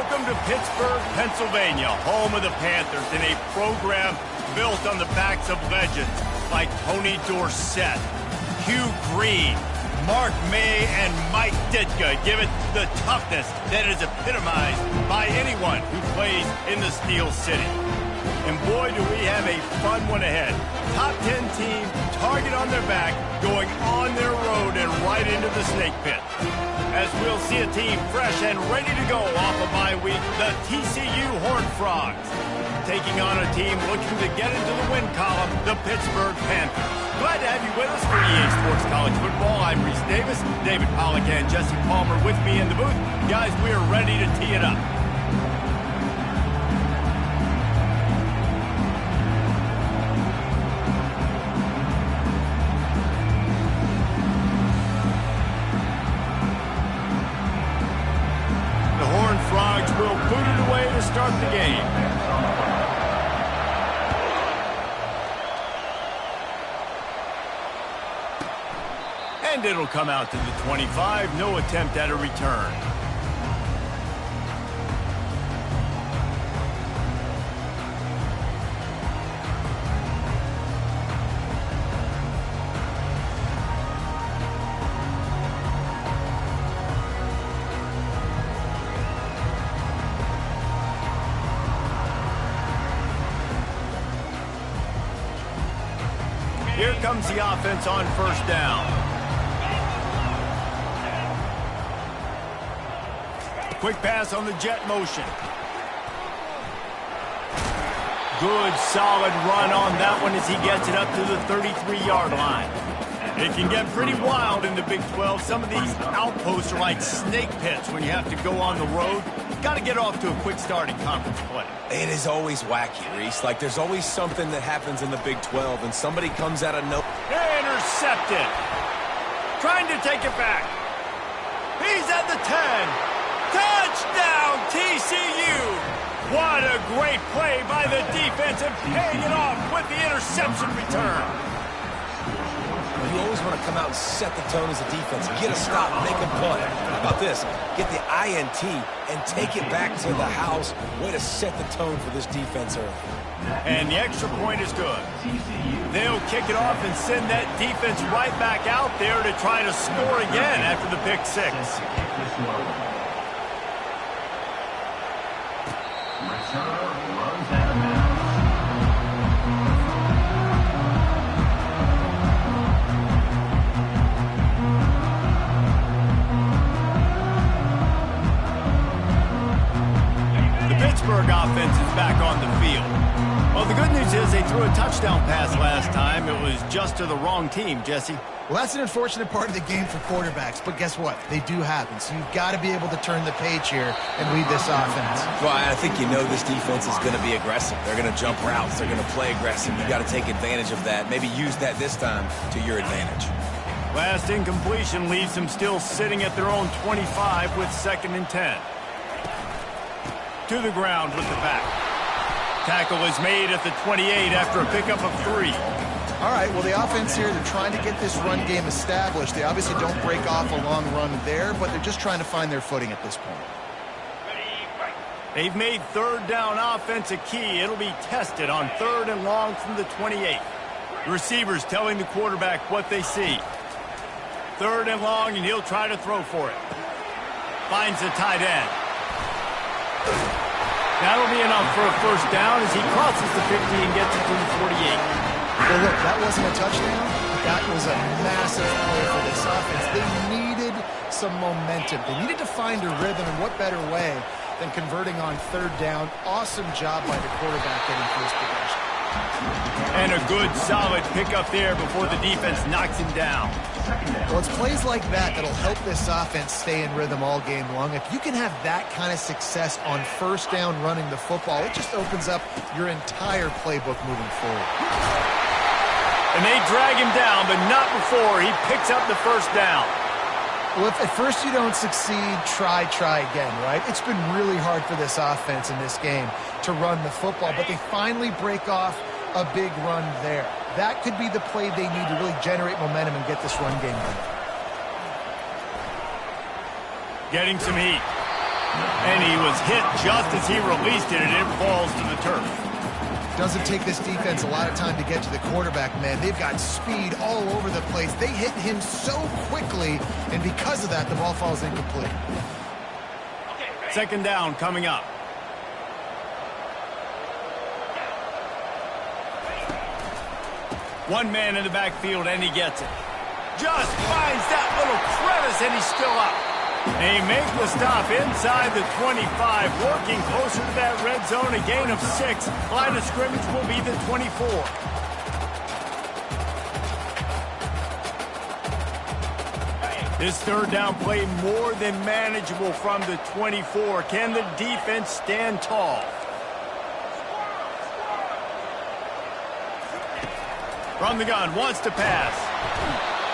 Welcome to Pittsburgh, Pennsylvania, home of the Panthers, in a program built on the backs of legends like Tony Dorsett, Hugh Green, Mark May, and Mike Ditka. Give it the toughness that is epitomized by anyone who plays in the Steel City. And boy, do we have a fun one ahead. Top 10 team, target on their back, going on their road and right into the snake pit. As we'll see a team fresh and ready to go off of bye week, the TCU Horned Frogs, taking on a team looking to get into the win column, the Pittsburgh Panthers. Glad to have you with us for EA Sports College Football. I'm Reese Davis, David Pollack and Jesse Palmer with me in the booth. Guys, we are ready to tee it up. Frogs will boot it away to start the game. And it'll come out to the 25. No attempt at a return. Here comes the offense on first down. Quick pass on the jet motion. Good, solid run on that one as he gets it up to the 33-yard line. It can get pretty wild in the Big 12. Some of these outposts are like snake pits when you have to go on the road. Got to get off to a quick start in conference play. It is always wacky, Reese. Like, there's always something that happens in the Big 12, and somebody comes out of no... Intercepted. Trying to take it back. He's at the 10. Touchdown, TCU. What a great play by the defense and paying it off with the interception return. You always want to come out and set the tone as a defense. Get a stop, make a play. How about this? Get the INT and take it back to the house. Way to set the tone for this defense early. And the extra point is good. They'll kick it off and send that defense right back out there to try to score again after the pick six. Pittsburgh offense is back on the field. Well, the good news is they threw a touchdown pass last time. It was just to the wrong team, Jesse. Well, that's an unfortunate part of the game for quarterbacks, but guess what? They do happen, so you've got to be able to turn the page here and lead this offense. Well, I think you know this defense is going to be aggressive. They're going to jump routes. They're going to play aggressive. You've got to take advantage of that. Maybe use that this time to your advantage. Last incompletion leaves them still sitting at their own 25 with 2nd and 10. To the ground with the back. Tackle is made at the 28 after a pickup of 3. All right, well, the offense here, they're trying to get this run game established. They obviously don't break off a long run there, but they're just trying to find their footing at this point. They've made 3rd down offense a key. It'll be tested on 3rd and long from the 28. The receivers telling the quarterback what they see. 3rd and long, and he'll try to throw for it. Finds the tight end. That'll be enough for a first down as he crosses the 50 and gets it to the 48. Well, look, that wasn't a touchdown. That was a massive play for this offense. They needed some momentum. They needed to find a rhythm, and what better way than converting on 3rd down. Awesome job by the quarterback getting first possession. And a good, solid pickup there before the defense knocks him down. Well, it's plays like that that'll help this offense stay in rhythm all game long. If you can have that kind of success on 1st down running the football, it just opens up your entire playbook moving forward. And they drag him down, but not before he picks up the 1st down. Well, if at first you don't succeed, try again, right? It's been really hard for this offense in this game to run the football, but they finally break off a big run there. That could be the play they need to really generate momentum and get this run game going. Getting some heat. And he was hit just as he released it, and it falls to the turf. Doesn't take this defense a lot of time to get to the quarterback, man. They've got speed all over the place. They hit him so quickly, and because of that, the ball falls incomplete. Second down coming up. One man in the backfield, and he gets it. Just finds that little crevice, and he's still up. They make the stop inside the 25, working closer to that red zone, a gain of 6. Line of scrimmage will be the 24. This third down play more than manageable from the 24. Can the defense stand tall? From the gun, wants to pass.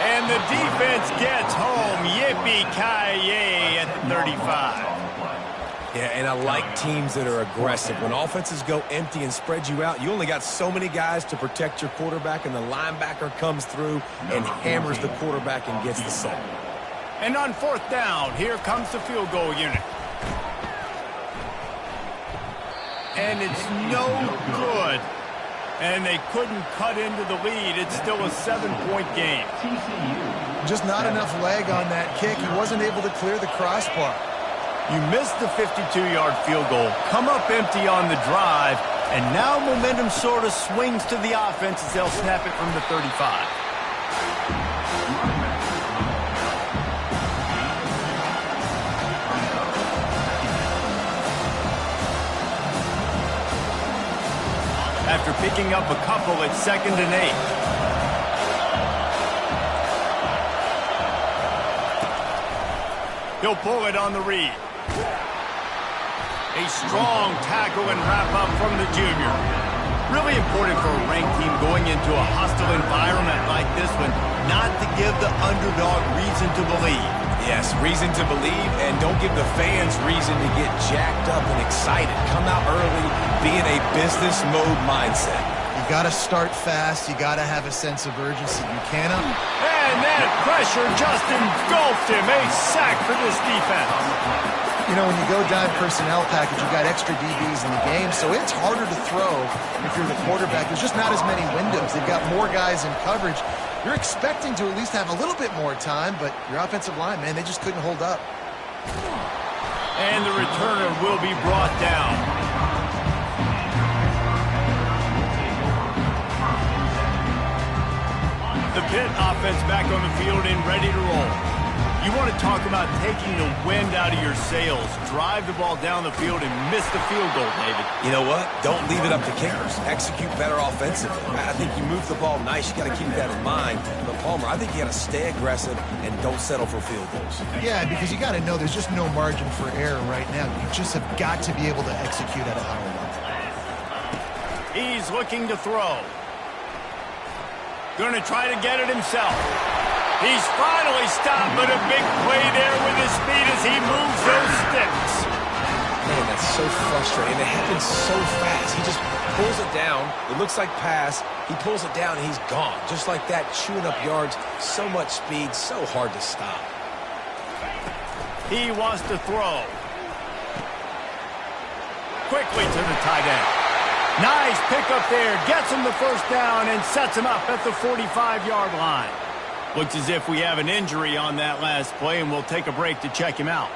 And the defense gets home. Yippee-ki-yay at the 35. Yeah, and I like teams that are aggressive. When offenses go empty and spread you out, you only got so many guys to protect your quarterback, and the linebacker comes through and hammers the quarterback and gets the sack. And on fourth down, here comes the field goal unit. And it's no good. And they couldn't cut into the lead. It's still a 7-point game. Just not enough leg on that kick. He wasn't able to clear the crossbar. You missed the 52-yard field goal, come up empty on the drive, and now momentum sort of swings to the offense as they'll snap it from the 35. After picking up a couple, it's 2nd and 8. He'll pull it on the read. A strong tackle and wrap up from the junior. Really important for a ranked team going into a hostile environment like this one, not to give the underdog reason to believe. Yes, reason to believe, and don't give the fans reason to get jacked up and excited. Come out early, be in a business mode mindset. You got to start fast. You got to have a sense of urgency. You cannot. And that pressure just engulfed him. A sack for this defense. You know, when you go dime personnel package, you got extra DBs in the game, so it's harder to throw if you're the quarterback. There's just not as many windows. They've got more guys in coverage. You're expecting to at least have a little bit more time, but your offensive line, man, they just couldn't hold up. And the returner will be brought down. The Pitt offense back on the field and ready to roll. You want to talk about taking the wind out of your sails. Drive the ball down the field and miss the field goal, David. You know what? Don't leave it up to kickers. Execute better offensively. I think you move the ball nice. You got to keep that in mind. But, Palmer, I think you got to stay aggressive and don't settle for field goals. Yeah, because you got to know there's just no margin for error right now. You just have got to be able to execute at a higher level. He's looking to throw. Going to try to get it himself. He's finally stopped, but a big play there with his speed as he moves those sticks. Man, that's so frustrating. It happens so fast. He just pulls it down. It looks like pass. He pulls it down, and he's gone. Just like that, chewing up yards. So much speed, so hard to stop. He wants to throw. Quickly to the tight end. Nice pickup there. Gets him the first down and sets him up at the 45-yard line. Looks as if we have an injury on that last play, and we'll take a break to check him out.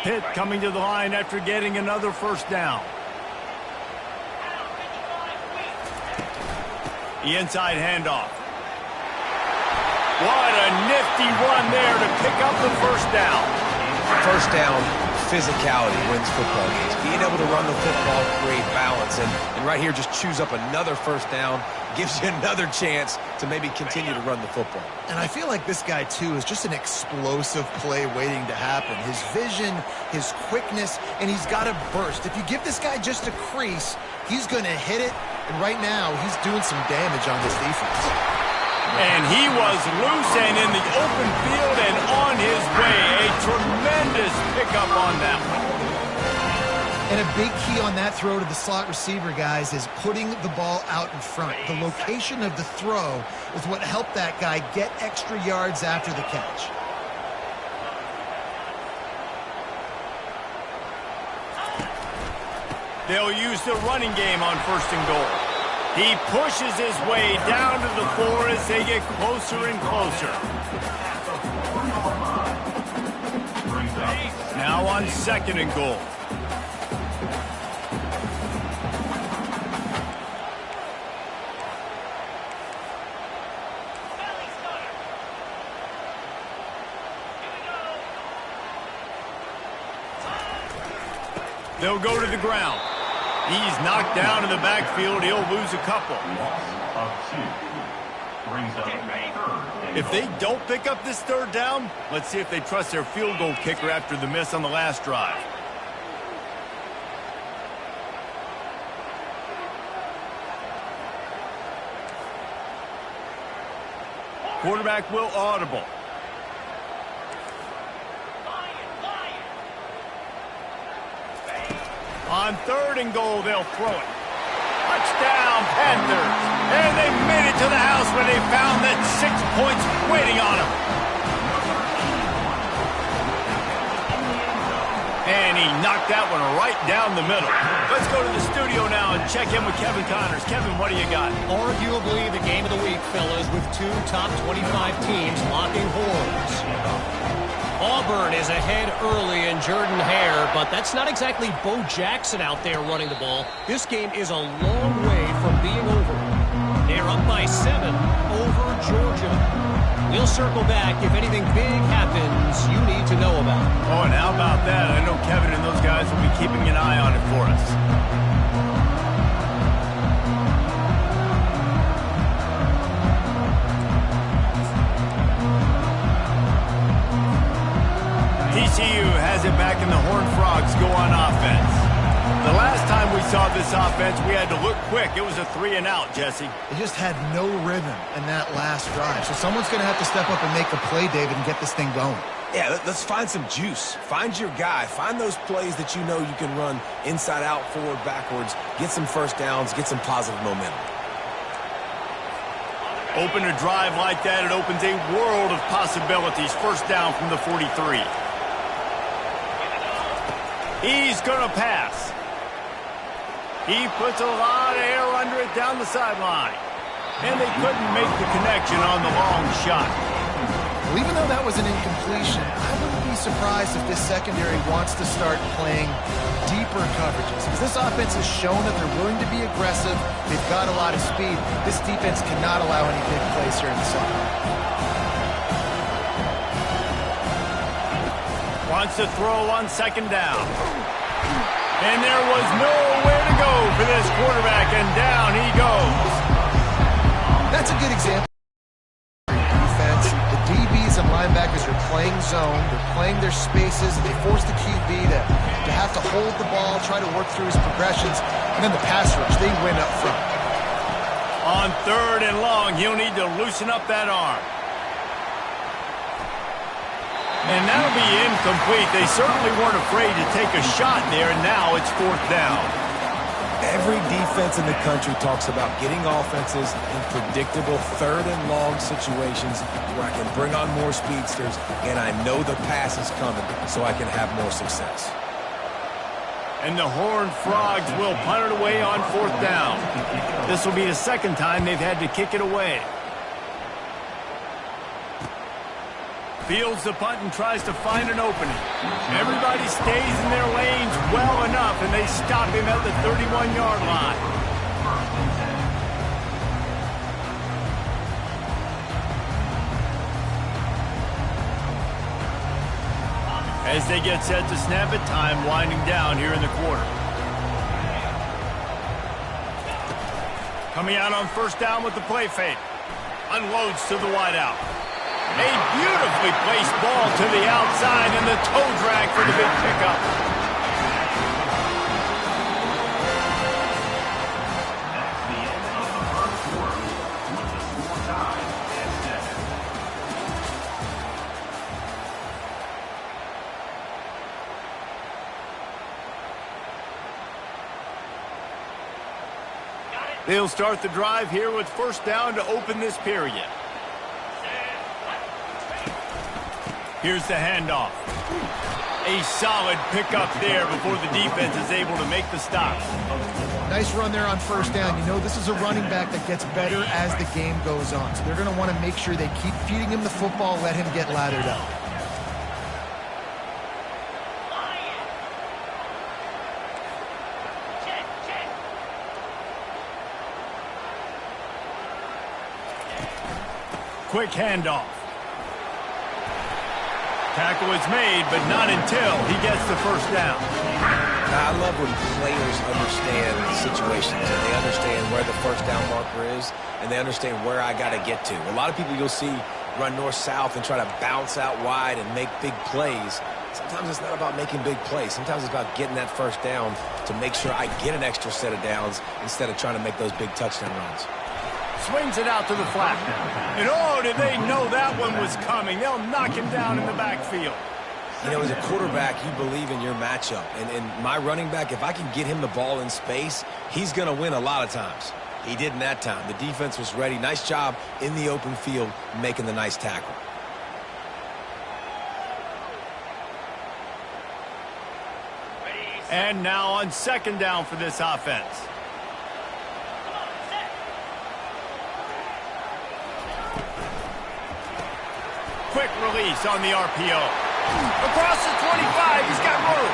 Pitt coming to the line after getting another first down. The inside handoff. What a nifty run there to pick up the first down. First down, physicality wins football games. Being able to run the football, create balance, and right here just choose up another first down, gives you another chance to maybe continue to run the football. And I feel like this guy, too, is just an explosive play waiting to happen. His vision, his quickness, and he's got a burst. If you give this guy just a crease, he's going to hit it, and right now he's doing some damage on this defense. And he was loose and in the open field and on his way. A tremendous pickup on that one. And a big key on that throw to the slot receiver, guys, is putting the ball out in front. The location of the throw is what helped that guy get extra yards after the catch. They'll use the running game on 1st and goal. He pushes his way down to the floor as they get closer and closer. Now on 2nd and goal. They'll go to the ground. He's knocked down in the backfield. He'll lose a couple. If they don't pick up this 3rd down, let's see if they trust their field goal kicker after the miss on the last drive. Quarterback will audible. On 3rd and goal, they'll throw it. Touchdown, Panthers. And they made it to the house when they found that 6 points waiting on them. And he knocked that one right down the middle. Let's go to the studio now and check in with Kevin Connors. Kevin, what do you got? Arguably the game of the week, fellas, with 2 top 25 teams locking horns. Auburn is ahead early in Jordan Hare, but that's not exactly Bo Jackson out there running the ball. This game is a long way from being over. They're up by 7 over Georgia. We'll circle back if anything big happens you need to know about. Oh, and how about that? I know Kevin and those guys will be keeping an eye on it for us. TCU has it back and the Horned Frogs go on offense. The last time we saw this offense, we had to look quick. It was a 3-and-out, Jesse. They just had no rhythm in that last drive. So someone's going to have to step up and make a play, David, and get this thing going. Yeah, let's find some juice. Find your guy. Find those plays that you know you can run inside out, forward, backwards. Get some 1st downs. Get some positive momentum. Open a drive like that, it opens a world of possibilities. 1st down from the 43. He's going to pass. He puts a lot of air under it down the sideline. And they couldn't make the connection on the long shot. Well, even though that was an incompletion, I wouldn't be surprised if this secondary wants to start playing deeper coverages. Because this offense has shown that they're willing to be aggressive. They've got a lot of speed. This defense cannot allow any big plays here in the second. Wants to throw on 2nd down. And there was nowhere to go for this quarterback, and down he goes. That's a good example. Defense, the DBs and linebackers are playing zone. They're playing their spaces, and they force the QB to have to hold the ball, try to work through his progressions, and then the pass rush, they win up front. On 3rd and long, he'll need to loosen up that arm. And that'll be incomplete. They certainly weren't afraid to take a shot there, and now it's 4th down. Every defense in the country talks about getting offenses in predictable 3rd and long situations where I can bring on more speedsters, and I know the pass is coming, so I can have more success. And the Horned Frogs will punt it away on 4th down. This will be the 2nd time they've had to kick it away. Fields the punt and tries to find an opening. Everybody stays in their lanes well enough, and they stop him at the 31-yard line. As they get set to snap it, time winding down here in the quarter. Coming out on 1st down with the play fake. Unloads to the wideout. A beautifully placed ball to the outside, and the toe drag for the big pickup. They'll start the drive here with 1st down to open this period. Here's the handoff. A solid pickup there before the defense is able to make the stop. Nice run there on first down. You know, this is a running back that gets better as the game goes on. So they're going to want to make sure they keep feeding him the football, let him get lathered up. Quick handoff. Tackle is made, but not until he gets the first down. I love when players understand situations and they understand where the first down marker is and they understand where I got to get to. A lot of people you'll see run north-south and try to bounce out wide and make big plays. Sometimes it's not about making big plays. Sometimes it's about getting that first down to make sure I get an extra set of downs instead of trying to make those big touchdown runs. Swings it out to the flat. And oh, did they know that one was coming. They'll knock him down in the backfield. You know, as a quarterback, you believe in your matchup. And my running back, if I can get him the ball in space, he's going to win a lot of times. He did in that time. The defense was ready. Nice job in the open field making the nice tackle. And now on second down for this offense. Quick release on the RPO. Across the 25, he's got room.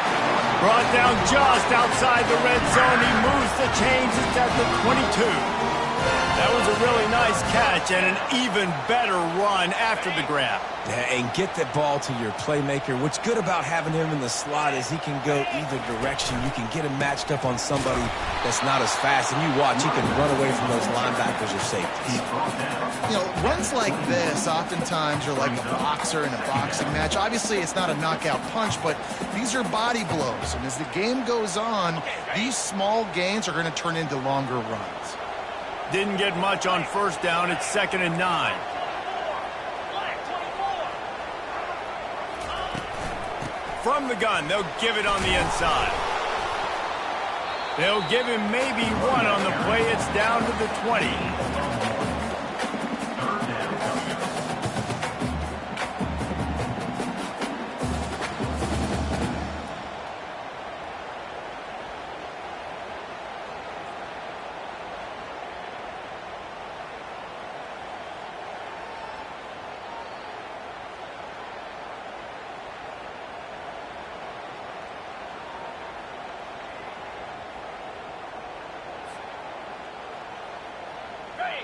Brought down just outside the red zone. He moves the chains. It's at the 22. That was a really nice catch and an even better run after the grab. Yeah, and get the ball to your playmaker. What's good about having him in the slot is he can go either direction. You can get him matched up on somebody that's not as fast, and you watch, he can run away from those linebackers or safeties. You know, runs like this oftentimes are like a boxer in a boxing match. Obviously, it's not a knockout punch, but these are body blows. And as the game goes on, these small gains are going to turn into longer runs. Didn't get much on first down. It's 2nd and 9. From the gun, they'll give it on the inside. They'll give him maybe one on the play. It's down to the 20.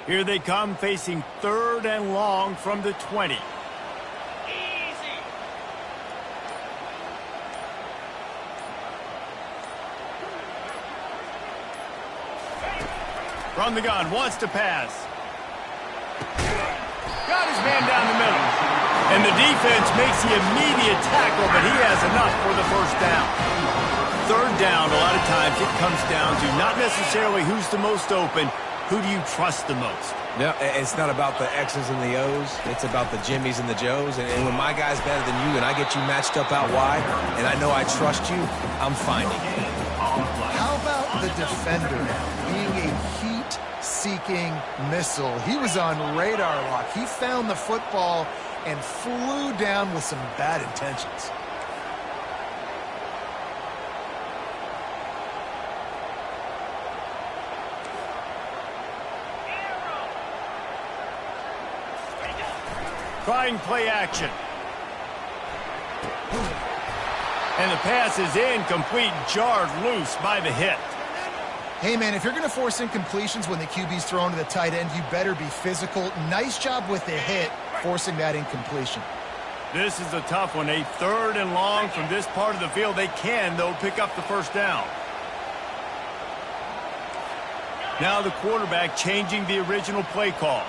Here they come, facing 3rd and long from the 20. From the gun, wants to pass. Got his man down the middle. And the defense makes the immediate tackle, but he has enough for the first down. 3rd down, a lot of times it comes down to not necessarily who's the most open. Who do you trust the most? Yeah, it's not about the X's and the O's. It's about the Jimmys and the Joes. And when my guy's better than you and I get you matched up out wide and I know I trust you, I'm finding it. How about the defender now? Being a heat-seeking missile. He was on radar lock. He found the football and flew down with some bad intentions. Trying play action. And the pass is incomplete, jarred loose by the hit. Hey, man, if you're going to force incompletions when the QB's thrown to the tight end, you better be physical. Nice job with the hit, forcing that incompletion. This is a tough one. A 3rd and long from this part of the field. They can, though, pick up the first down. Now the quarterback changing the original play call.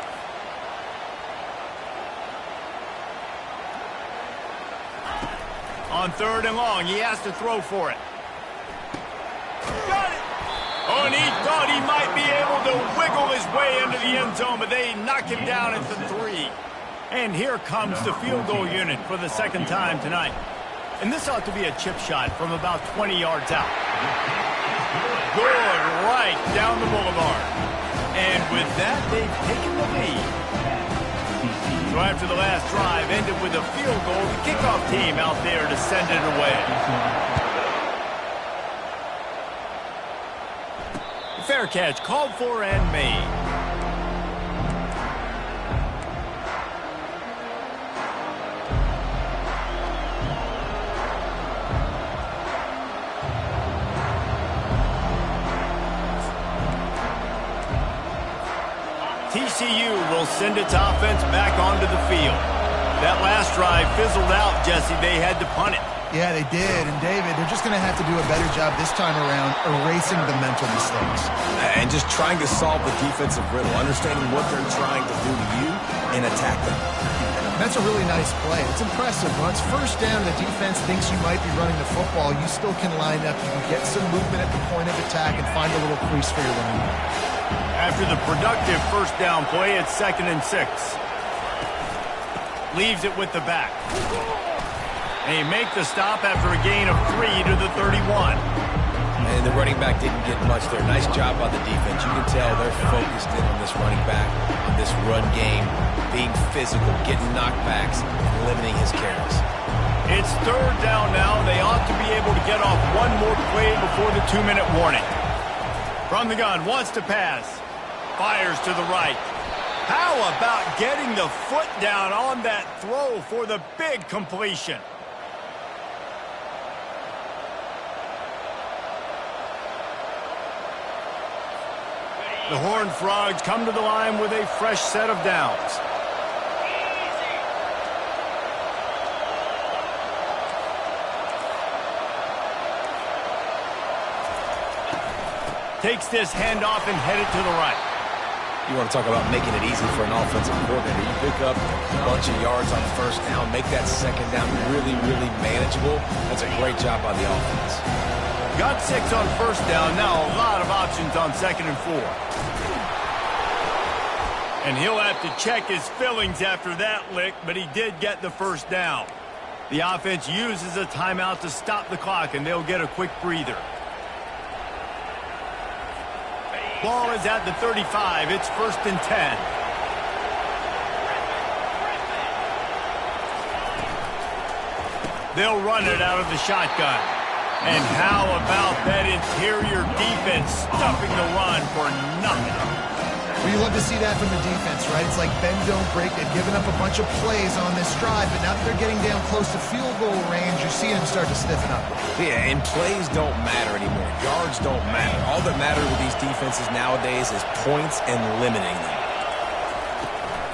On 3rd and long, he has to throw for it. Got it! Oh, and he thought he might be able to wiggle his way into the end zone, but they knock him down at the 3. And here comes the field goal unit for the 2nd time tonight. And this ought to be a chip shot from about 20 yards out. Good, right down the boulevard. And with that, they've taken the lead. So after the last drive ended with a field goal, the kickoff team out there to send it away. Fair catch called for and made. TCU will send its offense back onto the field. That last drive fizzled out, Jesse. They had to punt it. Yeah, they did. And, David, they're just going to have to do a better job this time around erasing the mental mistakes. And just trying to solve the defensive riddle, understanding what they're trying to do to you and attack them. That's a really nice play. It's impressive. When it's first down and the defense thinks you might be running the football, you still can line up. You can get some movement at the point of attack and find a little crease for your running back. After the productive first down play, it's 2nd and 6. Leaves it with the back. They make the stop after a gain of 3 to the 31. And the running back didn't get much there. Nice job on the defense. You can tell they're focused in on this running back, on this run game, being physical, getting knockbacks, and limiting his carries. It's 3rd down now. They ought to be able to get off one more play before the 2-minute warning. From the gun, wants to pass. Fires to the right. How about getting the foot down on that throw for the big completion? The Horned Frogs come to the line with a fresh set of downs. Takes this handoff and headed to the right. You want to talk about making it easy for an offensive coordinator. You pick up a bunch of yards on first down, make that second down really, really manageable. That's a great job by the offense. Got 6 on first down. Now a lot of options on 2nd and 4. And he'll have to check his fillings after that lick, but he did get the first down. The offense uses a timeout to stop the clock, and they'll get a quick breather. Ball is at the 35. It's 1st and 10. They'll run it out of the shotgun. And how about that interior defense stuffing the run for nothing? Well, you love to see that from the defense, right? It's like bend, don't break. They've given up a bunch of plays on this drive, but now that they're getting down close to field goal range, you're seeing them start to stiffen up. Yeah, and plays don't matter anymore. Yards don't matter. All that matters with these defenses nowadays is points and limiting them.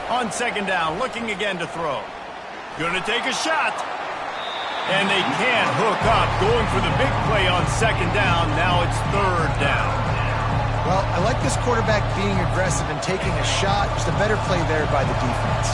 On 2nd down, looking again to throw. Gonna take a shot. And they can't hook up. Going for the big play on 2nd down. Now it's 3rd down. Well, I like this quarterback being aggressive and taking a shot. Just a better play there by the defense.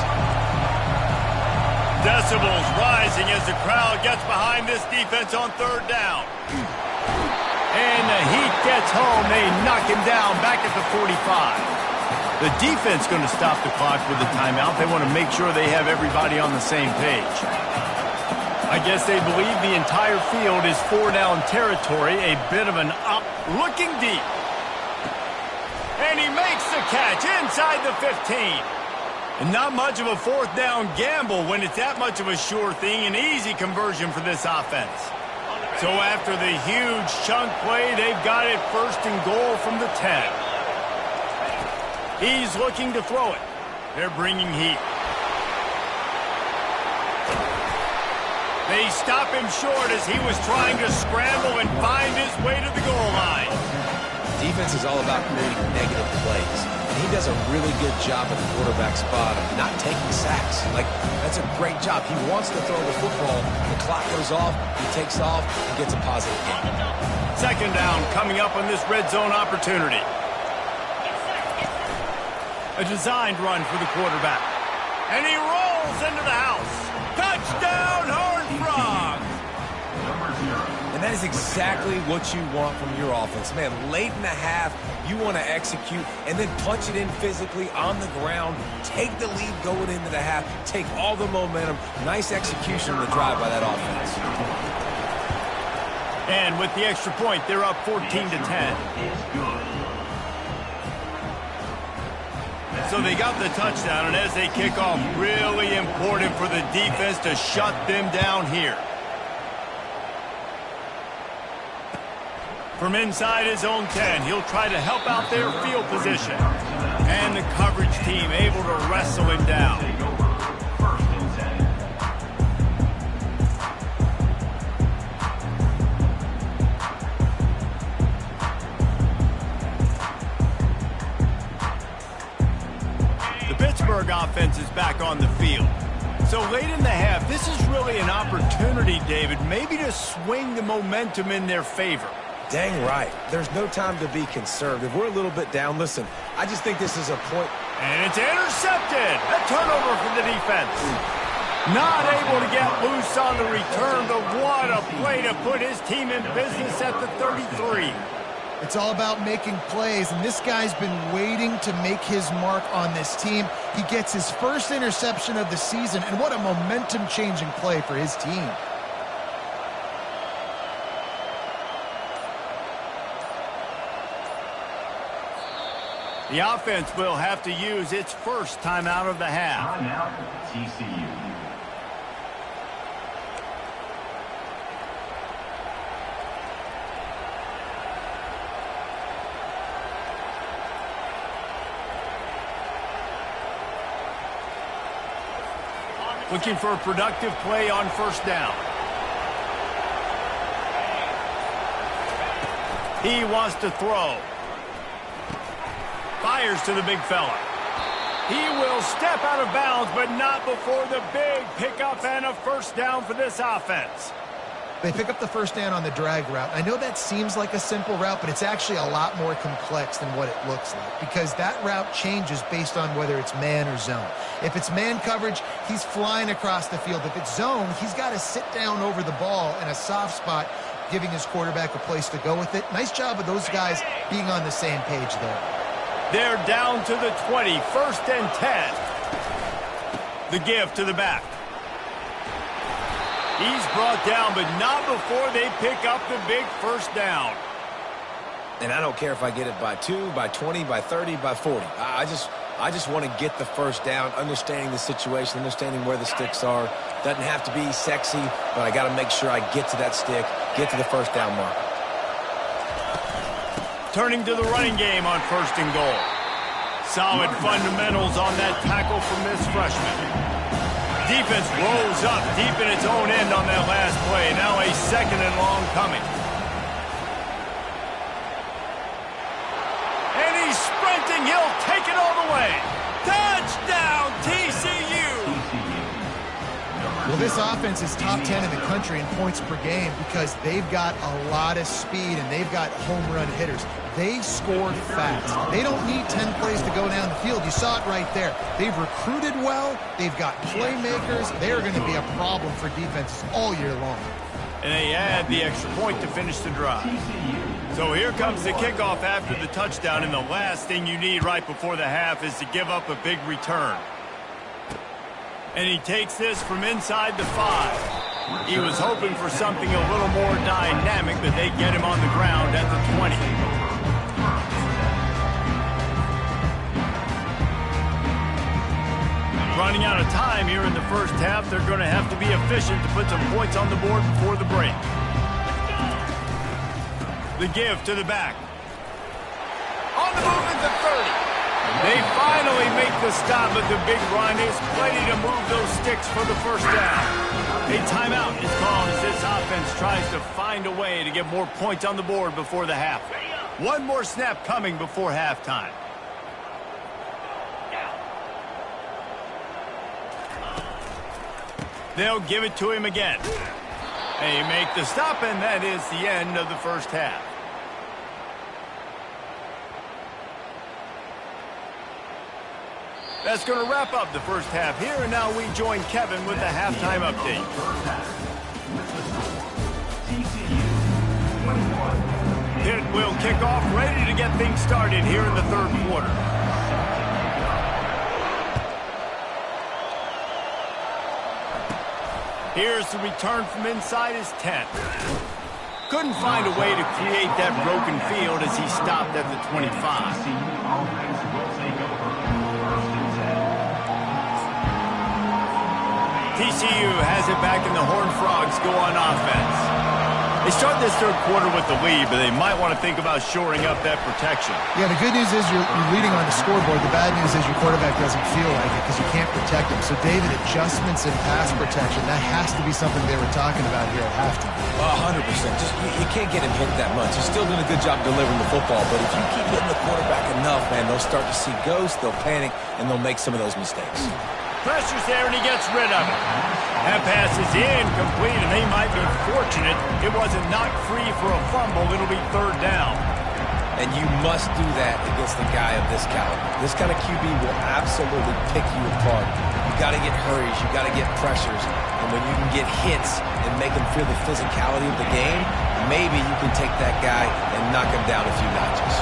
Decibels rising as the crowd gets behind this defense on 3rd down. And the heat gets home. They knock him down back at the 45. The defense going to stop the clock with the timeout. They want to make sure they have everybody on the same page. I guess they believe the entire field is 4-down territory. A bit of an up, looking deep. And he makes the catch inside the 15. And not much of a 4th down gamble when it's that much of a sure thing. An easy conversion for this offense. So after the huge chunk play, they've got it 1st and goal from the 10. He's looking to throw it. They're bringing heat. They stop him short as he was trying to scramble and find his way to the goal line. Defense is all about creating negative plays. And he does a really good job at the quarterback spot of not taking sacks. Like, that's a great job. He wants to throw the football. The clock goes off. He takes off and gets a positive gain. 2nd down coming up on this red zone opportunity. A designed run for the quarterback. And he rolls into the house. Touchdown, Horned Frogs! And that is exactly what you want from your offense. Man, late in the half, you want to execute and then punch it in physically on the ground. Take the lead going into the half. Take all the momentum. Nice execution on the drive by that offense. And with the extra point, they're up 14 to 10. So they got the touchdown, and as they kick off, really important for the defense to shut them down here. From inside his own 10, he'll try to help out their field position. And the coverage team able to wrestle him down. The Pittsburgh offense is back on the field. So late in the half, this is really an opportunity, David, maybe to swing the momentum in their favor. Dang right. There's no time to be conservative. We're a little bit down. Listen, I just think this is a point. And it's intercepted. A turnover for the defense. Not able to get loose on the return, but what a play to put his team in business at the 33. It's all about making plays, and this guy's been waiting to make his mark on this team. He gets his first interception of the season, and what a momentum-changing play for his team. The offense will have to use its first timeout of the half. Timeout, TCU. Looking for a productive play on first down. He wants to throw. Fires to the big fella. He will step out of bounds, but not before the big pickup and a first down for this offense. They pick up the first down on the drag route. I know that seems like a simple route, but it's actually a lot more complex than what it looks like because that route changes based on whether it's man or zone. If it's man coverage, he's flying across the field. If it's zone, he's got to sit down over the ball in a soft spot, giving his quarterback a place to go with it. Nice job of those guys being on the same page there. They're down to the 20, 1st and 10. The give to the back. He's brought down, but not before they pick up the big first down. And I don't care if I get it by 2, by 20, by 30, by 40. I just want to get the first down, understanding the situation, understanding where the sticks are. Doesn't have to be sexy, but I got to make sure I get to that stick, get to the first down mark. Turning to the running game on 1st and goal. Solid fundamentals on that tackle from this freshman. Defense rolls up deep in its own end on that last play. Now a 2nd and long coming. And he's sprinting. He'll take it all the way. Touchdown, TCU! Well, this offense is top 10 in the country in points per game because they've got a lot of speed and they've got home run hitters. They scored fast. They don't need 10 plays to go down the field. You saw it right there. They've recruited well. They've got playmakers. They're going to be a problem for defenses all year long. And they add the extra point to finish the drive. So here comes the kickoff after the touchdown, and the last thing you need right before the half is to give up a big return. And he takes this from inside the 5. He was hoping for something a little more dynamic, but they get him on the ground at the 20. Running out of time here in the first half, they're going to have to be efficient to put some points on the board before the break. The give to the back. On the move at the 30. They finally make the stop, but the big run is plenty to move those sticks for the first down. A timeout is called as this offense tries to find a way to get more points on the board before the half. One more snap coming before halftime. They'll give it to him again. They make the stop, and that is the end of the first half. That's going to wrap up the first half here, and now we join Kevin with the halftime update. Pitt will kick off, ready to get things started here in the third quarter. Here's the return from inside his 10. Couldn't find a way to create that broken field as he stopped at the 25. TCU has it back, and the Horned Frogs go on offense. They start this third quarter with the lead, but they might want to think about shoring up that protection. Yeah, the good news is you're leading on the scoreboard. The bad news is your quarterback doesn't feel like it because you can't protect him. So, David, adjustments in pass protection, that has to be something they were talking about here at halftime. 100%. Just you can't get him hit that much. He's still doing a good job delivering the football, but if you keep hitting the quarterback enough, man, they'll start to see ghosts, they'll panic, and they'll make some of those mistakes. Pressure's there, and he gets rid of it. That pass is incomplete, and they might be fortunate it wasn't knocked free for a fumble. It'll be third down. And you must do that against a guy of this caliber. This kind of QB will absolutely pick you apart. You got to get hurries. You got to get pressures. And when you can get hits and make them feel the physicality of the game, maybe you can take that guy and knock him down a few notches.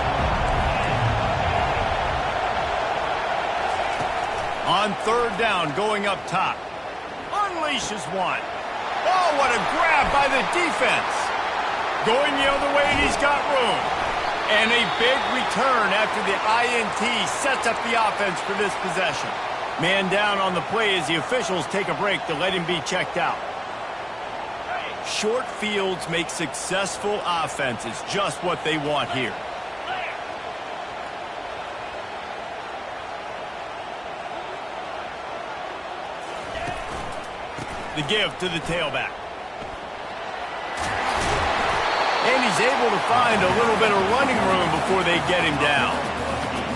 On third down, going up top. Unleashes one. Oh, what a grab by the defense. Going the other way, and he's got room. And a big return after the INT sets up the offense for this possession. Man down on the play as the officials take a break to let him be checked out. Short fields make successful offenses just what they want here. The give to the tailback. And he's able to find a little bit of running room before they get him down.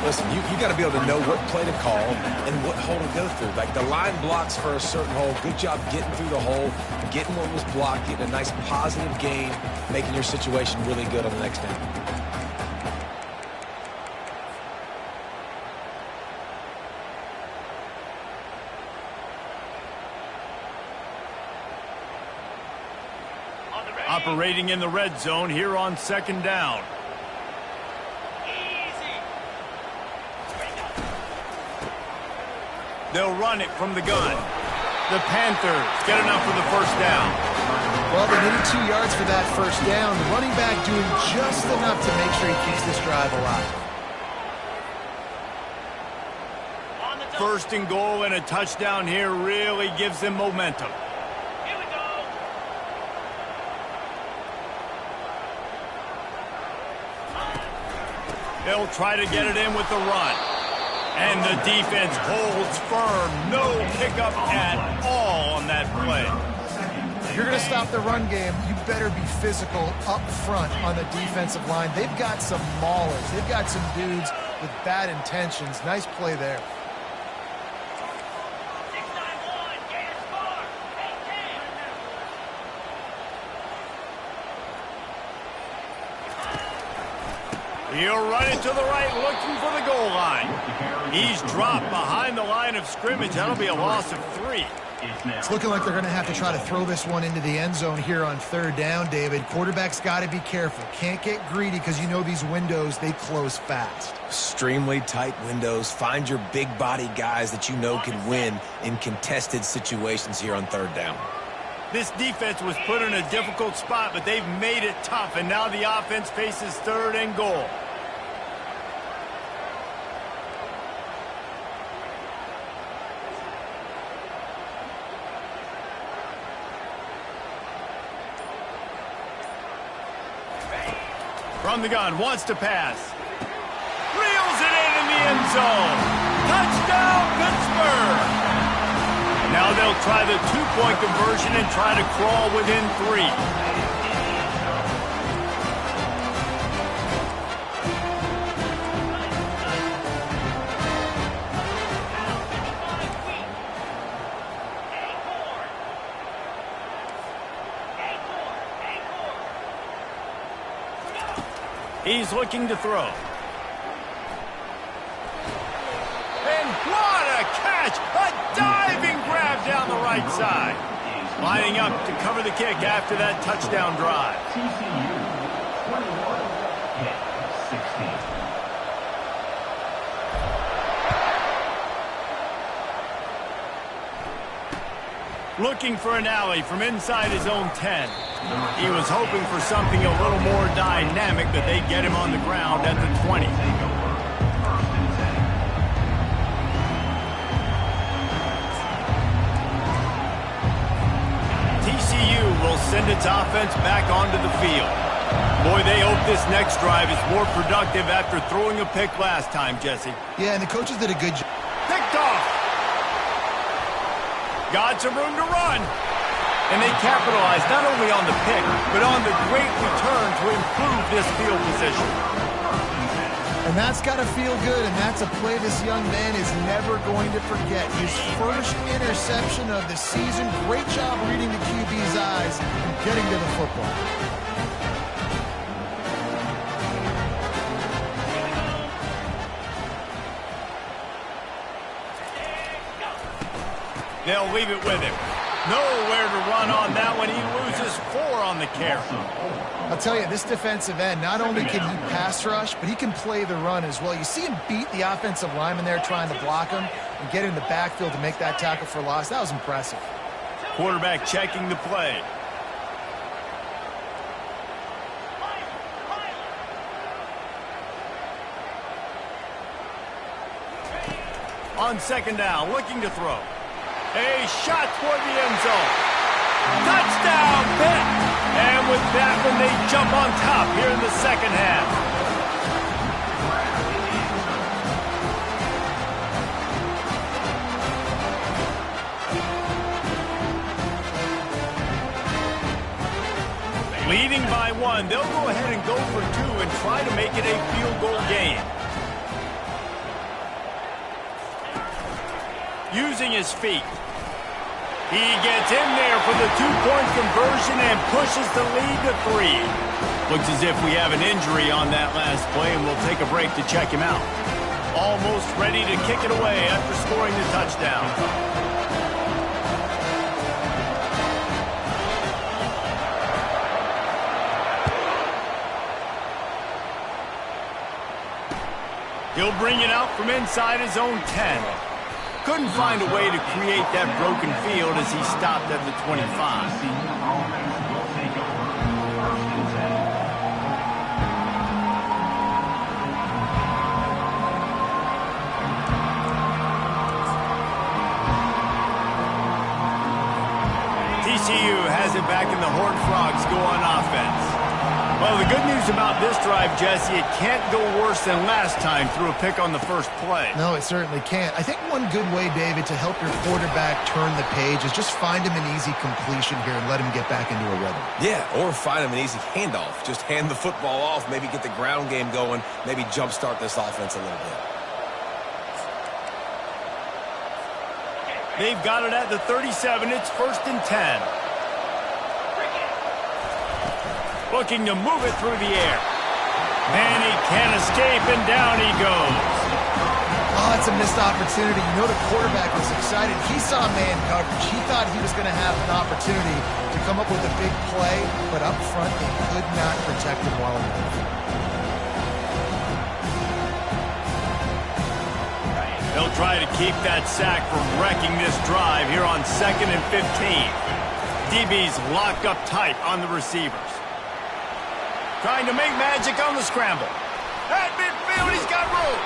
Listen, you got to be able to know what play to call and what hole to go through. Like the line blocks for a certain hole. Good job getting through the hole, getting what was blocked, getting a nice positive gain, making your situation really good on the next down. Operating in the red zone here on second down. They'll run it from the gun. The Panthers get enough for the first down. Well, they needed 2 yards for that first down. The running back doing just enough to make sure he keeps this drive alive. First and goal and a touchdown here really gives them momentum. They'll try to get it in with the run. And the defense holds firm. No pickup at all on that play. If you're going to stop the run game, you better be physical up front on the defensive line. They've got some maulers. They've got some dudes with bad intentions. Nice play there. He'll run it to the right, looking for the goal line. He's dropped behind the line of scrimmage. That'll be a loss of 3. It's looking like they're going to have to try to throw this one into the end zone here on third down, David. Quarterback's got to be careful. Can't get greedy because you know these windows, they close fast. Extremely tight windows. Find your big body guys that you know can win in contested situations here on third down. This defense was put in a difficult spot, but they've made it tough, and now the offense faces third and goal. From the gun, wants to pass. Reels it in the end zone. Touchdown, Pittsburgh! Now they'll try the two-point conversion and try to crawl within 3. He's looking to throw. And what a catch! A diving grab down the right side. Lining up to cover the kick after that touchdown drive. TCU 21, Pitt 16. Looking for an alley from inside his own 10. He was hoping for something a little more dynamic, but they get him on the ground at the 20. send its offense back onto the field. Boy, they hope this next drive is more productive after throwing a pick last time, Jesse. Yeah, and the coaches did a good job. Picked off. Got some room to run. And they capitalized not only on the pick, but on the great return to improve this field position. And that's got to feel good, and that's a play this young man is never going to forget. His first interception of the season. Great job reading the QB's eyes and getting to the football. They'll leave it with him. Nowhere to run on that one. He loses 4 on the carry. I'll tell you, this defensive end, not only can he pass rush, but he can play the run as well. You see him beat the offensive lineman there trying to block him and get in the backfield to make that tackle for loss. That was impressive. Quarterback checking the play. On second down, looking to throw. A shot toward the end zone. Touchdown, Pitt! And with that one, they jump on top here in the second half. Leading by 1, they'll go ahead and go for 2 and try to make it a field goal game. Using his feet. He gets in there for the 2-point conversion and pushes the lead to 3. Looks as if we have an injury on that last play, and we'll take a break to check him out. Almost ready to kick it away after scoring the touchdown. He'll bring it out from inside his own 10. Couldn't find a way to create that broken field as he stopped at the 25. TCU has it back in the Horned Frogs go on offense. Well, the good news about this drive, Jesse, it can't go worse than last time through a pick on the first play. No, it certainly can't. I think one good way, David, to help your quarterback turn the page is just find him an easy completion here and let him get back into a rhythm. Yeah, or find him an easy handoff. Just hand the football off, maybe get the ground game going, maybe jumpstart this offense a little bit. They've got it at the 37. It's 1st and 10. Looking to move it through the air. And he can't escape, and down he goes. Oh, it's a missed opportunity. You know the quarterback was excited. He saw man coverage. He thought he was going to have an opportunity to come up with a big play, but up front they could not protect him well enough. They'll try to keep that sack from wrecking this drive here on 2nd and 15. DB's locked up tight on the receivers. Trying to make magic on the scramble. At midfield, he's got room.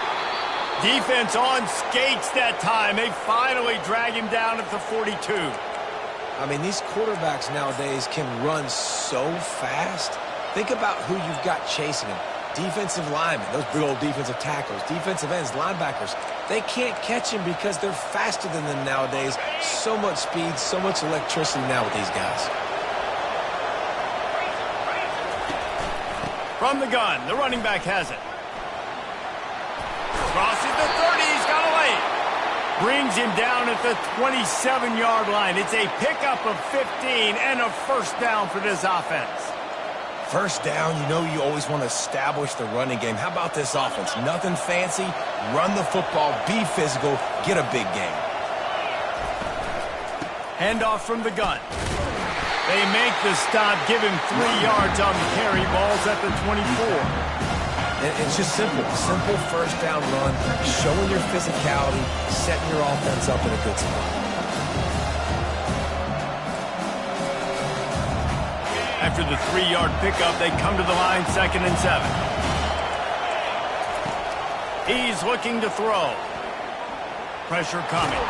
Defense on skates that time. They finally drag him down at the 42. I mean, these quarterbacks nowadays can run so fast. Think about who you've got chasing him. Defensive linemen, those big old defensive tackles, defensive ends, linebackers. They can't catch him because they're faster than them nowadays. So much speed, so much electricity now with these guys. From the gun, the running back has it. Crosses the 30, he's got a lane. Brings him down at the 27-yard line. It's a pickup of 15 and a 1st down for this offense. 1st down, you know you always want to establish the running game. How about this offense? Nothing fancy. Run the football, be physical, get a big gain. Handoff from the gun. They make the stop, give him 3 yards on the carry. Ball's at the 24. And it's just simple. Simple 1st down run, showing your physicality, setting your offense up in a good spot. After the 3-yard pickup, they come to the line 2nd and 7. He's looking to throw. Pressure coming.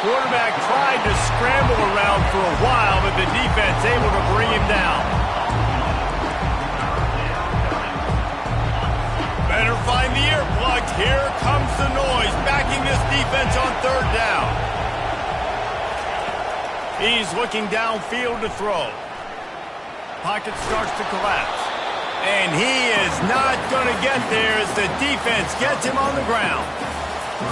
Quarterback tried to scramble around for a while, but the defense able to bring him down. Better find the earplugs. Here comes the noise, backing this defense on third down. He's looking downfield to throw. Pocket starts to collapse. And he is not going to get there as the defense gets him on the ground.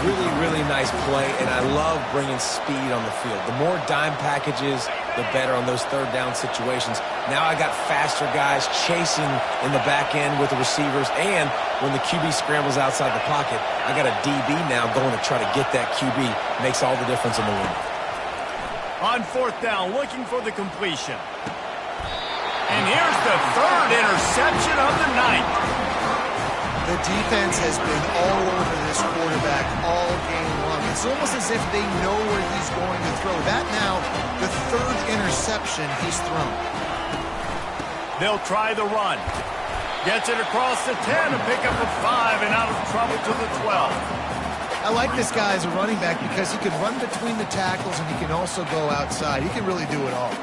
Really, really nice play, and I love bringing speed on the field. The more dime packages, the better on those third down situations. Now I got faster guys chasing in the back end with the receivers, and when the QB scrambles outside the pocket, I got a DB now going to try to get that QB. Makes all the difference in the win. On fourth down, looking for the completion. And here's the third interception of the night. The defense has been all over this quarterback all game long. It's almost as if they know where he's going to throw. That now, the third interception he's thrown. They'll try the run. Gets it across the 10 to pick up a 5 and out of trouble to the 12. I like this guy as a running back because he can run between the tackles and he can also go outside. He can really do it all.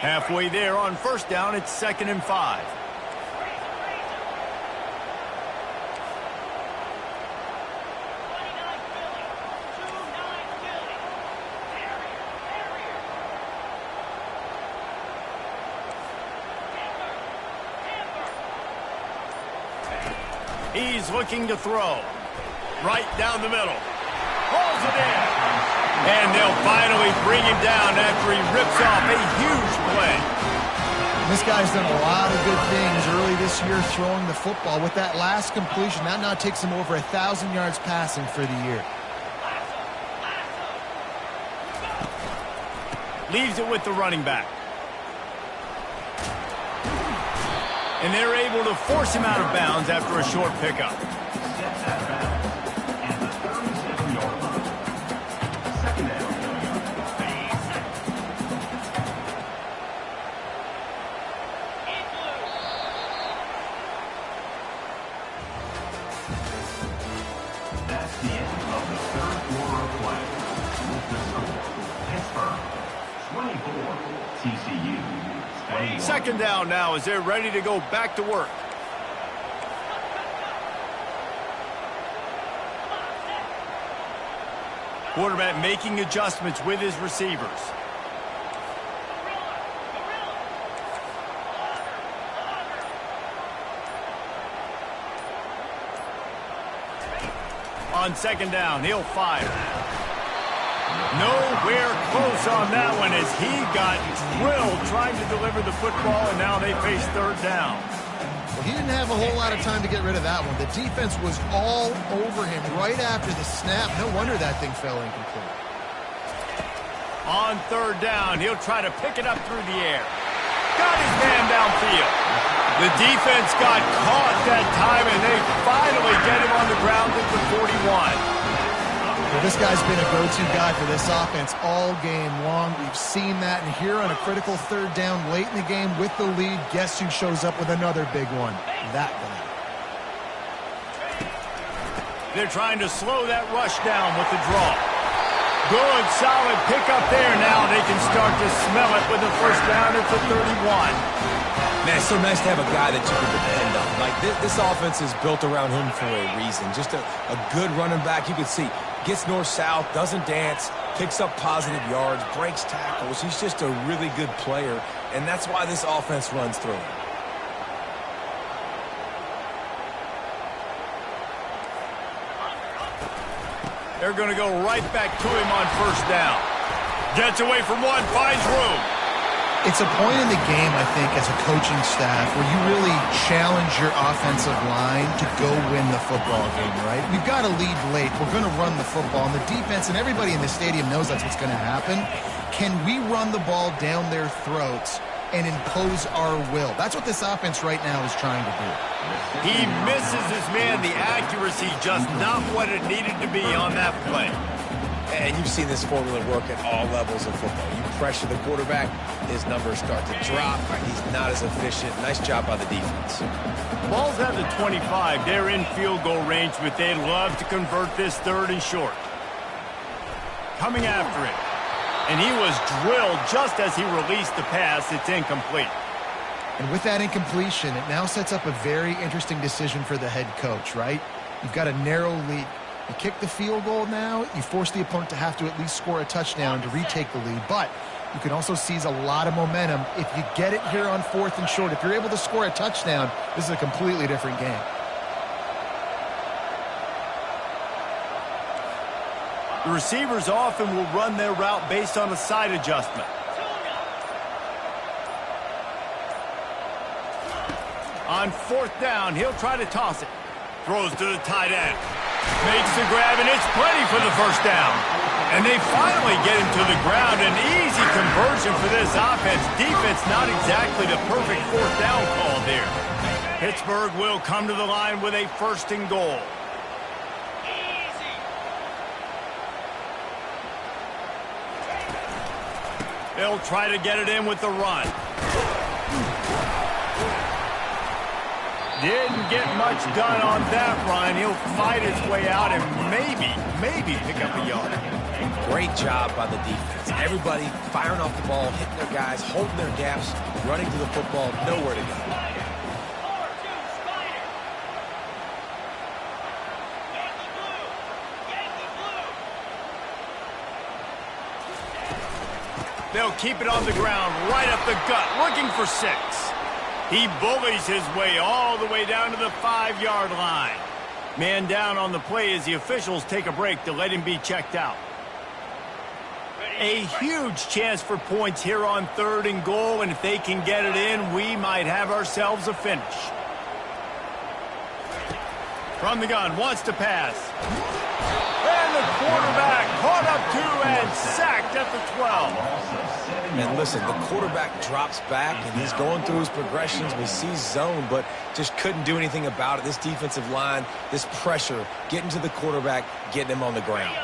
Halfway there on first down, it's 2nd and 5. He's looking to throw. Right down the middle. Pulls it in. And they'll finally bring him down after he rips off a huge play. This guy's done a lot of good things early this year throwing the football. With that last completion, that now takes him over 1,000 yards passing for the year. Leaves it with the running back. And they're able to force him out of bounds after a short pickup. That's the end of the third quarter of play. With the score, Pittsburgh 24, TCU 21. Second down now as they're ready to go back to work. Quarterback making adjustments with his receivers. On second down, he'll fire. Nowhere close on that one as he got drilled trying to deliver the football, and now they face third down. Well, he didn't have a whole lot of time to get rid of that one. The defense was all over him right after the snap. No wonder that thing fell incomplete. On third down, he'll try to pick it up through the air. Got his man downfield. The defense got caught that time, and they finally get him on the ground at the 41. Well, this guy's been a go-to guy for this offense all game long. We've seen that, and here on a critical third down late in the game with the lead, guess who shows up with another big one? That guy. They're trying to slow that rush down with the draw. Good, solid pickup there. Now they can start to smell it with the first down at the 31. Man, it's so nice to have a guy that you can depend on. Like, this offense is built around him for a reason. Just a good running back. You can see, gets north-south, doesn't dance, picks up positive yards, breaks tackles. He's just a really good player, and that's why this offense runs through him. They're going to go right back to him on first down. Gets away from one, finds room. It's a point in the game, I think, as a coaching staff where you really challenge your offensive line to go win the football game, right? We've got to lead late. We're going to run the football. And the defense and everybody in the stadium knows that's what's going to happen. Can we run the ball down their throats and impose our will? That's what this offense right now is trying to do. He misses his man. The accuracy just not what it needed to be on that play. And you've seen this formula work at all levels of football. You pressure the quarterback, his numbers start to drop. He's not as efficient. Nice job by the defense. Ball's at the 25. They're in field goal range, but they'd love to convert this 3rd and short. Coming after it. And he was drilled just as he released the pass. It's incomplete. And with that incompletion, it now sets up a very interesting decision for the head coach, right? You've got a narrow lead. You kick the field goal now, you force the opponent to have to at least score a touchdown to retake the lead. But you can also seize a lot of momentum if you get it here on 4th and short. If you're able to score a touchdown, this is a completely different game. The receivers often will run their route based on a side adjustment. On 4th down, he'll try to toss it. Throws to the tight end. Makes the grab, and it's plenty for the 1st down. And they finally get him to the ground. An easy conversion for this offense. Defense not exactly the perfect 4th down call there. Pittsburgh will come to the line with a 1st and goal. They'll try to get it in with the run. Didn't get much done on that run. He'll fight his way out and maybe pick up a yard. Great job by the defense. Everybody firing off the ball, hitting their guys, holding their gaps, running to the football, nowhere to go. They'll keep it on the ground, right up the gut, looking for 6. He bullies his way all the way down to the 5-yard line. Man down on the play as the officials take a break to let him be checked out. A huge chance for points here on 3rd and goal, and if they can get it in, we might have ourselves a finish. From the gun, wants to pass. And the quarterback caught up to and sacked at the 12. And listen, the quarterback drops back, and he's going through his progressions. We see zone, but just couldn't do anything about it. This defensive line, this pressure, getting to the quarterback, getting him on the ground.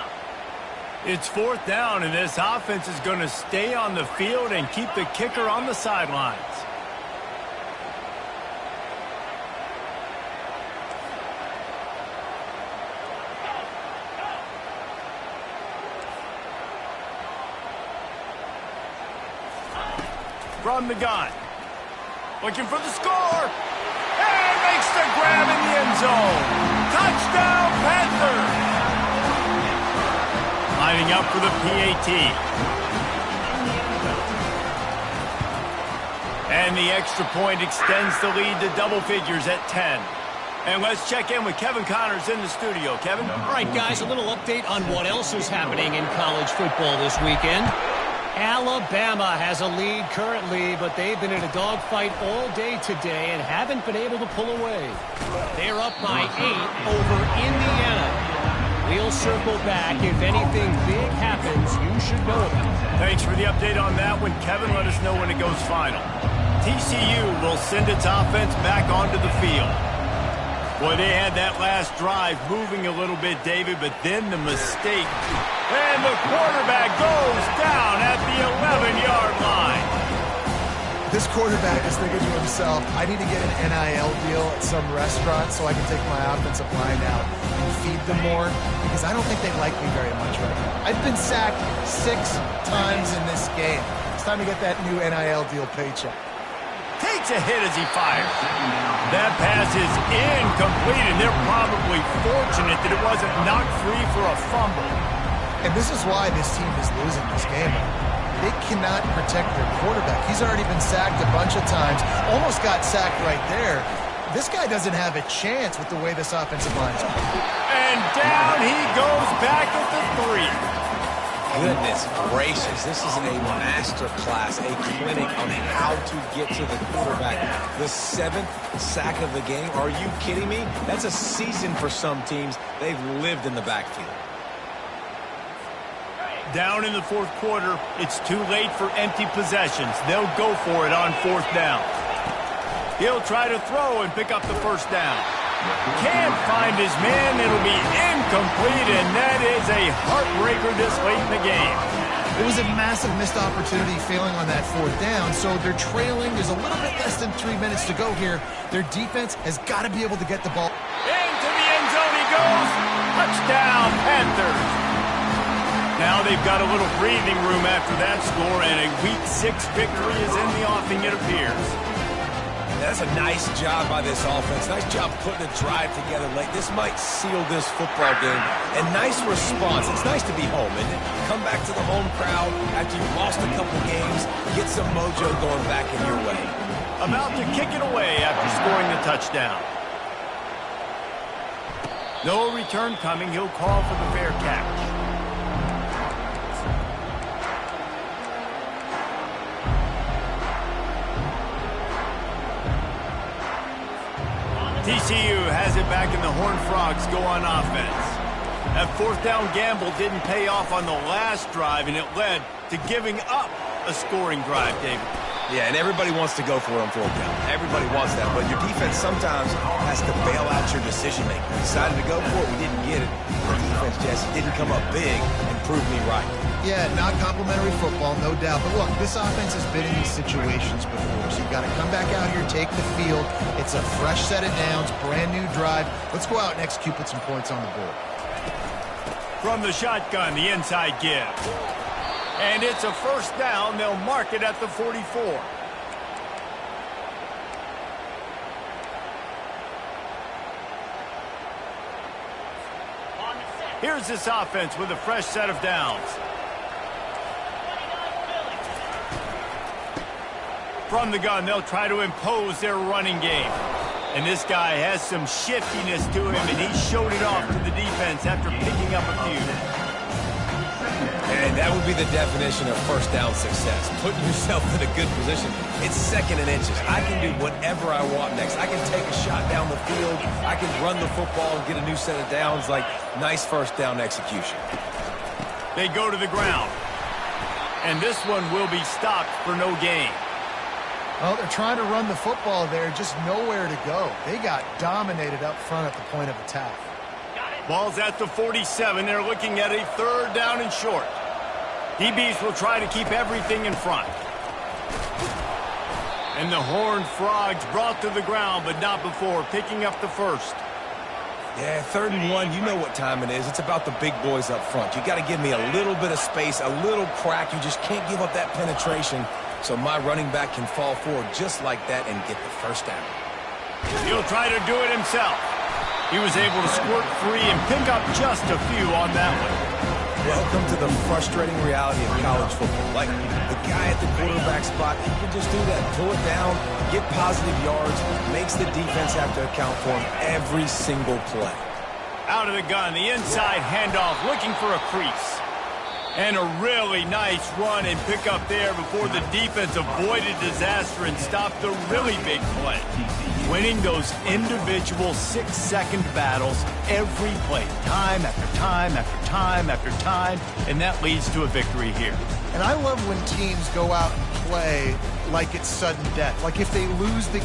It's 4th down, and this offense is going to stay on the field and keep the kicker on the sidelines. From the gun. Looking for the score. And makes the grab in the end zone. Touchdown, Panthers. Lining up for the PAT. And the extra point extends the lead to double figures at 10. And let's check in with Kevin Connors in the studio. Kevin? All right, guys, a little update on what else is happening in college football this weekend. Alabama has a lead currently, but they've been in a dogfight all day today and haven't been able to pull away. They're up by 8 over Indiana. We'll circle back. If anything big happens, you should know about it. Thanks for the update on that one, Kevin. Let us know when it goes final. TCU will send its offense back onto the field. Boy, they had that last drive moving a little bit, David, but then the mistake. And the quarterback goes down at the 11-yard line. This quarterback is thinking to himself, I need to get an NIL deal at some restaurant so I can take my offensive line out and feed them more, because I don't think they like me very much right now. I've been sacked 6 times in this game. It's time to get that new NIL deal paycheck. Takes a hit as he fires. That pass is incomplete, and they're probably fortunate that it wasn't knocked free for a fumble. And this is why this team is losing this game. They cannot protect their quarterback. He's already been sacked a bunch of times. Almost got sacked right there. This guy doesn't have a chance with the way this offensive line is playing. And down he goes back at the 3. Goodness gracious, this is a master class, a clinic on how to get to the quarterback. The 7th sack of the game, are you kidding me? That's a season for some teams. They've lived in the backfield. Down in the 4th quarter, it's too late for empty possessions. They'll go for it on 4th down. He'll try to throw and pick up the 1st down. Can't find his man. It'll be incomplete, and that is a heartbreaker this late in the game. It was a massive missed opportunity failing on that fourth down, so they're trailing. There's a little bit less than 3 minutes to go here. Their defense has got to be able to get the ball. Into the end zone he goes. Touchdown, Panthers. Now they've got a little breathing room after that score, and a Week 6 victory is in the offing, it appears. That's a nice job by this offense. Nice job putting a drive together late. This might seal this football game. And nice response. It's nice to be home, isn't it? Come back to the home crowd after you've lost a couple games. Get some mojo going back in your way. About to kick it away after scoring the touchdown. No return coming. He'll call for the fair catch. TCU has it back, and the Horned Frogs go on offense. That fourth down gamble didn't pay off on the last drive, and it led to giving up a scoring drive, David. Yeah, and everybody wants to go for it on fourth down. Everybody wants that, but your defense sometimes has to bail out your decision-making. We decided to go for it. We didn't get it. The defense just didn't come up big and prove me right. Yeah, not complimentary football, no doubt. But look, this offense has been in these situations before, so you've got to come back out here, take the field. It's a fresh set of downs, brand new drive. Let's go out and execute, put some points on the board. From the shotgun, the inside give. And it's a first down. They'll mark it at the 44. Here's this offense with a fresh set of downs. From the gun, they'll try to impose their running game. And this guy has some shiftiness to him, and he showed it off to the defense after picking up a few. And that would be the definition of first down success. Putting yourself in a good position. It's second and inches. I can do whatever I want next. I can take a shot down the field. I can run the football and get a new set of downs. Like, nice first down execution. They go to the ground. And this one will be stopped for no gain. Well, they're trying to run the football there, just nowhere to go. They got dominated up front at the point of attack. Ball's at the 47. They're looking at a third down and short. DBs will try to keep everything in front. And the Horned Frogs brought to the ground, but not before picking up the first. Yeah, 3rd and 1, you know what time it is. It's about the big boys up front. You got to give me a little bit of space, a little crack. You just can't give up that penetration, so my running back can fall forward just like that and get the first down. He'll try to do it himself. He was able to squirt free and pick up just a few on that one. Welcome to the frustrating reality of college football. Like, the guy at the quarterback spot, he can just do that. Pull it down, get positive yards, makes the defense have to account for him every single play. Out of the gun, the inside handoff, looking for a crease. And a really nice run and pick up there before the defense avoided disaster and stopped the really big play. Winning those individual 6-second battles every play, time after time after time after time, and that leads to a victory here. And I love when teams go out and play like it's sudden death. Like if they lose the